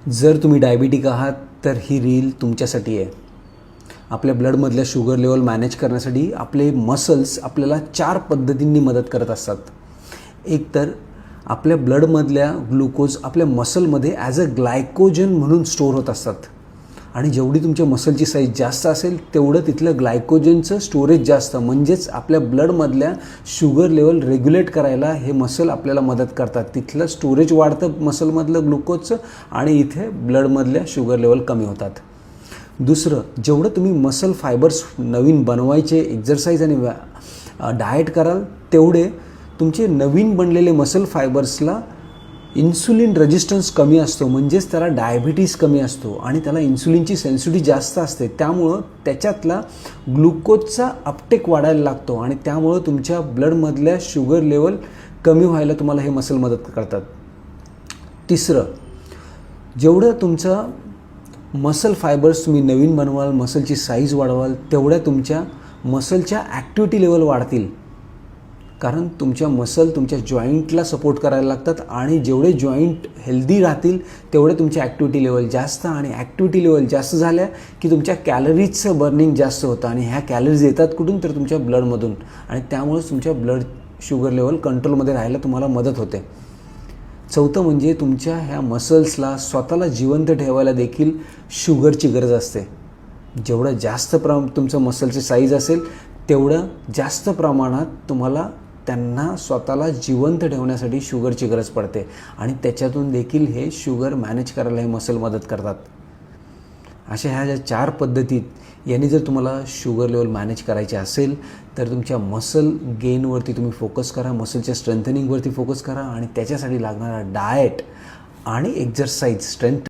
जर तुम्ही डायबिटिक आहात तर ही रील तुमच्यासाठी आहे. आपल्या ब्लडमधल्या शुगर लेवल मॅनेज करण्यासाठी आपले मसल्स आपल्याला 4 पद्धतींनी मदत करत असतात. एक तर आपल्या ब्लडमधल्या ग्लुकोज आपल्या मसलमध्ये ॲज अ ग्लायकोजन म्हणून स्टोअर होत असतात आणि जेवढी तुमच्या मसलची साईज जास्त असेल तेवढं तिथलं ग्लायकोजनचं स्टोरेज जास्त, म्हणजेच आपल्या ब्लडमधल्या शुगर लेवल रेग्युलेट करायला हे मसल आपल्याला मदत करतात. तिथलं स्टोरेज वाढतं मसलमधलं ग्लुकोजचं आणि इथे ब्लडमधल्या शुगर लेवल कमी होतात. दुसरं, जेवढं तुम्ही मसल फायबर्स नवीन बनवायचे, एक्झरसाईज आणि डाएट कराल तेवढे तुमचे नवीन बनलेले मसल फायबर्सला इन्सुलिन रेजिस्टन्स कमी असतो, म्हणजेच त्याला डायबिटीज कमी असतो आणि त्याला इन्सुलिनची सेन्सिटिव्हिटी जास्त असते. त्यामुळं त्याच्यातला ग्लुकोजचा अपटेक वाढायला लागतो आणि त्यामुळं तुमच्या ब्लडमधल्या शुगर लेवल कमी व्हायला तुम्हाला हे मसल मदत करतात. तिसरं, जेवढं तुमचं मसल फायबर्स तुम्ही नवीन बनवाल, मसलची साईज वाढवाल, तेवढ्या तुमच्या मसलच्या ॲक्टिव्हिटी लेवल वाढतील. कारण तुमच्या मसल तुमच्या जॉईंटला सपोर्ट करायला लागतात आणि जेवढे जॉईंट हेल्दी राहतील तेवढे तुमच्या ॲक्टिव्हिटी लेवल जास्त, आणि ॲक्टिव्हिटी लेवल जास्त झाल्या की तुमच्या कॅलरीजचं बर्निंग जास्त होतं आणि ह्या कॅलरीज येतात कुठून, तर तुमच्या ब्लडमधून, आणि त्यामुळेच तुमच्या ब्लड शुगर लेवल कंट्रोलमध्ये राहायला तुम्हाला मदत होते. चौथं म्हणजे तुमच्या ह्या मसल्सला स्वतःला जिवंत ठेवायला देखील शुगरची गरज असते. जेवढं जास्त तुमचं मसलची साईज असेल तेवढं जास्त प्रमाणात तुम्हाला त्यांना स्वतःला जिवंत ठेवण्यासाठी शुगरची गरज पडते आणि त्याच्यातून देखील हे शुगर मॅनेज करायला हे मसल मदत करतात. अशा ह्या ज्या 4 पद्धतीत यांनी जर तुम्हाला शुगर लेवल मॅनेज करायचे असेल तर तुमच्या मसल गेनवरती तुम्ही फोकस करा, मसलच्या स्ट्रेंथनिंगवरती फोकस करा आणि त्याच्यासाठी लागणारा डाएट आणि एक्झरसाईज, स्ट्रेंथ